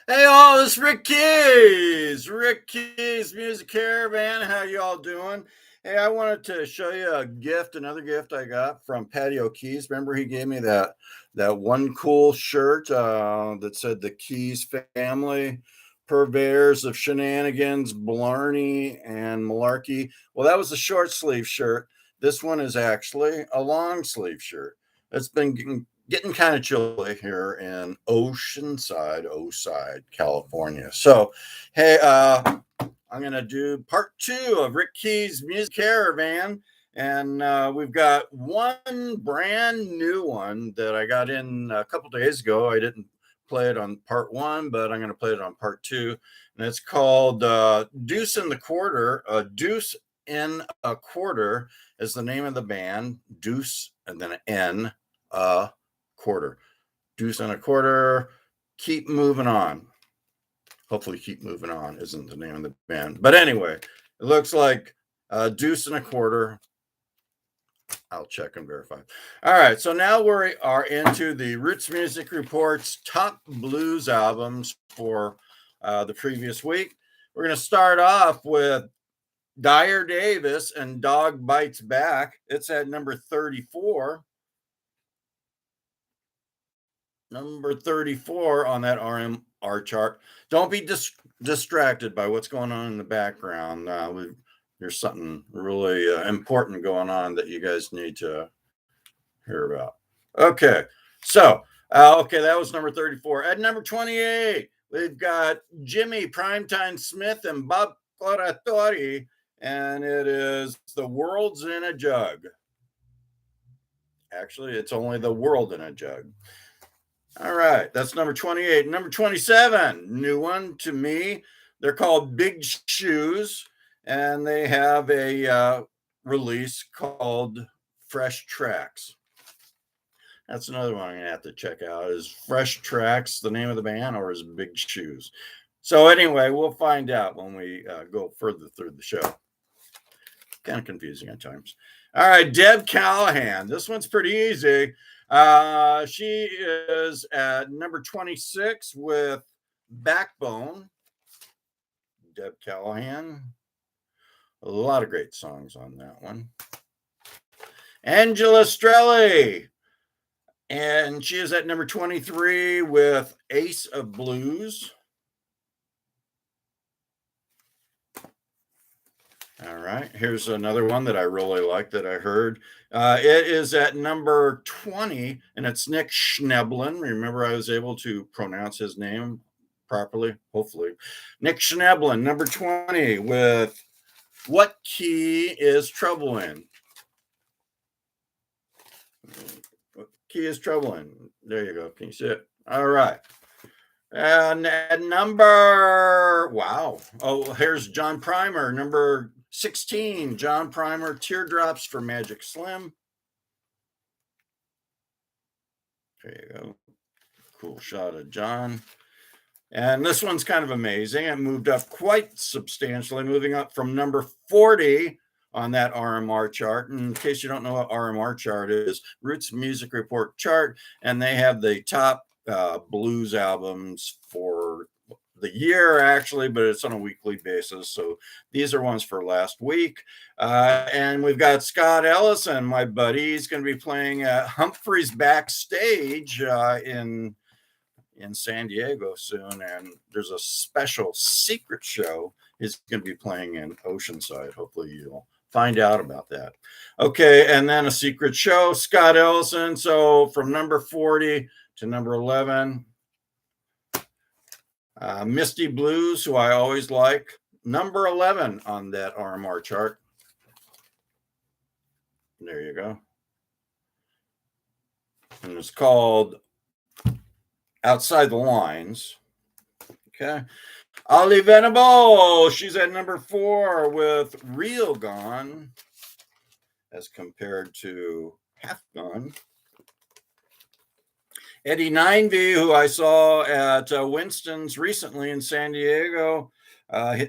Hey all, it's Rick Keys. Rick Keys Music Caravan. How y'all doing? Hey, I wanted to show you a gift, another gift I got from Patio Keys. Remember he gave me that one cool shirt that said the Keys family, purveyors of shenanigans, blarney, and malarkey. Well, that was a short sleeve shirt. This one is actually a long sleeve shirt. It's been getting kind of chilly here in Oside, California. So, hey, I'm going to do part 2 of Rick Key's Music Caravan. And we've got one brand new one that I got in a couple days ago. I didn't play it on part 1, but I'm going to play it on part 2. And it's called Deuce in the Quarter. Deuce in a Quarter is the name of the band. Deuce and then N. Quarter. Deuce and a Quarter. Keep moving on. Hopefully, Keep Moving On isn't the name of the band. But anyway, it looks like Deuce and a Quarter. I'll check and verify. All right, so now we are into the Roots Music Report's top blues albums for the previous week. We're going to start off with Dyer Davis and Dog Bites Back. It's at number 34. Number 34 on that RMR chart. Don't be distracted by what's going on in the background. There's something really important going on that you guys need to hear about. Okay, so, okay, that was number 34. At number 28, we've got Jimmy Primetime Smith and Bob Claratori, and it is The World's in a Jug. Actually, it's only The World in a Jug. All right, that's number 28. Number 27, new one to me. They're called Big Shoes, and they have a release called Fresh Tracks. That's another one I'm going to have to check out. Is Fresh Tracks the name of the band, or is Big Shoes? So anyway, we'll find out when we go further through the show. Kind of confusing at times. All right, Deb Callahan. This one's pretty easy. She is at number 26 with Backbone. Deb Callahan. A lot of great songs on that one. Angela Strelli. And she is at number 23 with Ace of Blues. All right, here's another one that I really like that I heard. It is at number 20, and it's Nick Schneblin. Remember, I was able to pronounce his name properly, hopefully. Nick Schneblin, number 20, with What Key is Trouble In? What Key is Trouble In? There you go. Can you see it? All right. And at number, wow. Oh, here's John Primer, number 16, John Primer, Teardrops for Magic Slim. There you go. Cool shot of John. And this one's kind of amazing. It moved up quite substantially, moving up from number 40 on that RMR chart. And in case you don't know what RMR chart is, Roots Music Report chart, and they have the top blues albums for the year, actually, but it's on a weekly basis. So these are ones for last week. And we've got Scott Ellison, my buddy. He's going to be playing at Humphrey's Backstage in San Diego soon. And there's a special secret show he's going to be playing in Oceanside. Hopefully you'll find out about that. Okay, and then a secret show, Scott Ellison. So from number 40 to number 11, Misty Blues, who I always like, number 11 on that RMR chart. There you go. And it's called Outside the Lines. Okay. Ollie Venable, she's at number 4 with Real Gone as compared to Half Gone. Eddie Ninevey, who I saw at Winston's recently in San Diego,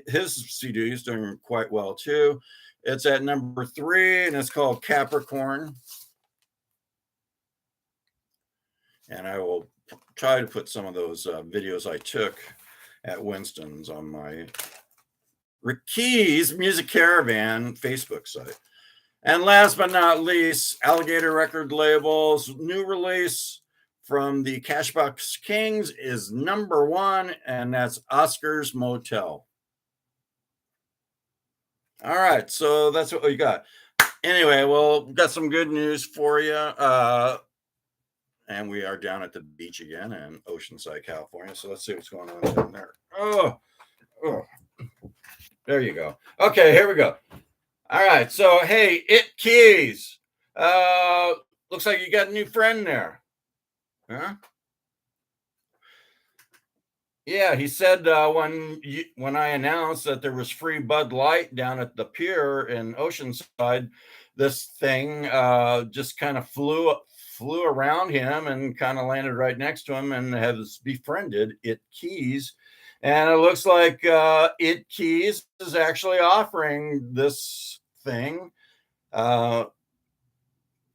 his CD is doing quite well too. It's at number 3, and it's called Capricorn. And I will try to put some of those videos I took at Winston's on my Rick Keys Music Caravan Facebook site. And last but not least, Alligator Record Label's new release from the Cashbox Kings is #1, and that's Oscar's Motel. All right, so that's what we got. Anyway, well, we've got some good news for you. And we are down at the beach again in Oceanside, California. So let's see what's going on down there. Oh, there you go. Okay, here we go. All right, so hey, Keys. Looks like you got a new friend there. Huh? Yeah, he said when I announced that there was free Bud Light down at the pier in Oceanside, this thing just kind of flew around him and kind of landed right next to him and has befriended Keys. And it looks like Keys is actually offering this thing a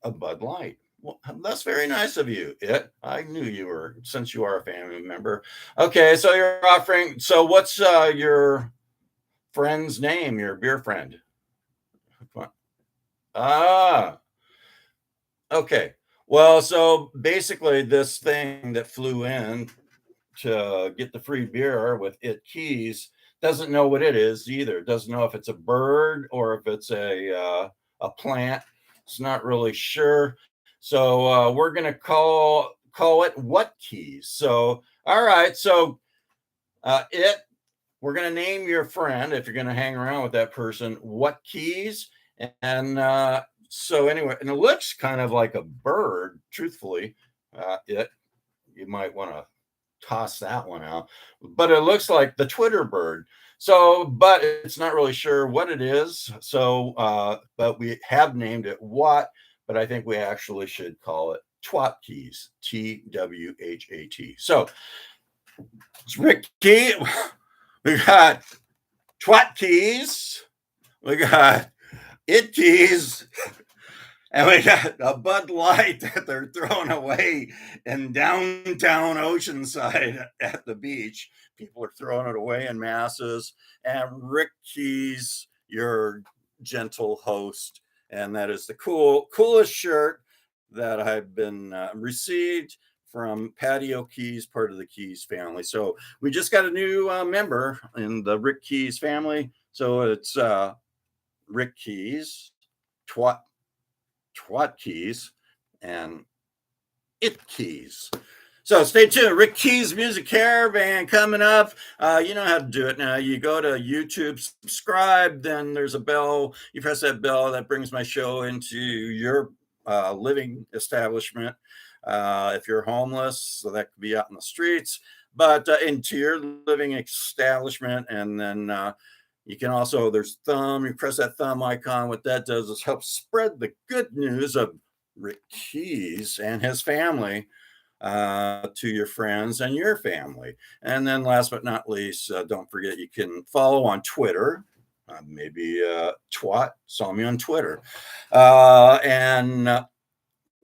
Bud Light. Well, that's very nice of you. I knew you were, since you are a family member. Okay, so you're offering. So what's your friend's name? Your beer friend? Ah, okay. Well, so basically, this thing that flew in to get the free beer with Keys doesn't know what it is either. Doesn't know if it's a bird or if it's a plant. It's not really sure. So we're gonna call it What Keys. So all right, so we're gonna name your friend, if you're gonna hang around with that person, What Keys. And so anyway, and it looks kind of like a bird, truthfully. You might want to toss that one out, but it looks like the Twitter bird. So, but it's not really sure what it is. So, but we have named it What, but I think we actually should call it Twat Keys, TWHAT. So, it's Rick Key. We got Twat Keys. We got Keys. And we got a Bud Light that they're throwing away in downtown Oceanside at the beach. People are throwing it away in masses. And Rick Keys, your gentle host. And that is the coolest shirt that I've been received from Patio Keys, part of the Keys family. So we just got a new member in the Rick Keys family. So it's Rick Keys, Twat Keys, and Keys. So stay tuned. Rick Keys Music Caravan coming up. You know how to do it now. You go to YouTube, subscribe, then there's a bell. You press that bell, that brings my show into your living establishment. If you're homeless, so that could be out in the streets, but into your living establishment. And then you can also, you press that thumb icon. What that does is help spread the good news of Rick Keys and his family to your friends and your family. And then last but not least, don't forget, you can follow on Twitter. Maybe Twat saw me on Twitter. And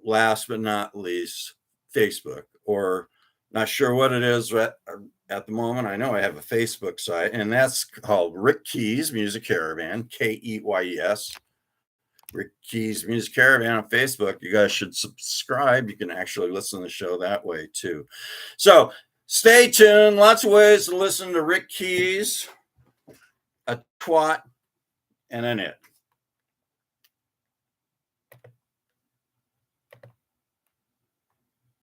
last but not least, Facebook, or not sure what it is at the moment. I know I have a Facebook site, and that's called Rick Keys Music Caravan, Keys. Rick Keys Music Caravan on Facebook. You guys should subscribe. You can actually listen to the show that way too. So stay tuned. Lots of ways to listen to Rick Keys, a twat, and an it.